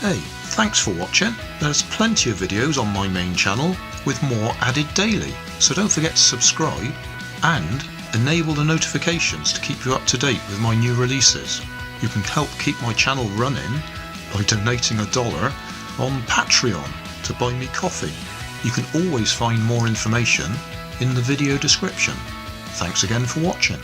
Hey, thanks for watching. There's plenty of videos on my main channel with more added daily, so don't forget to subscribe and enable the notifications to keep you up to date with my new releases. You can help keep my channel running by donating $1 on Patreon to buy me coffee. You can always find more information in the video description. Thanks again for watching.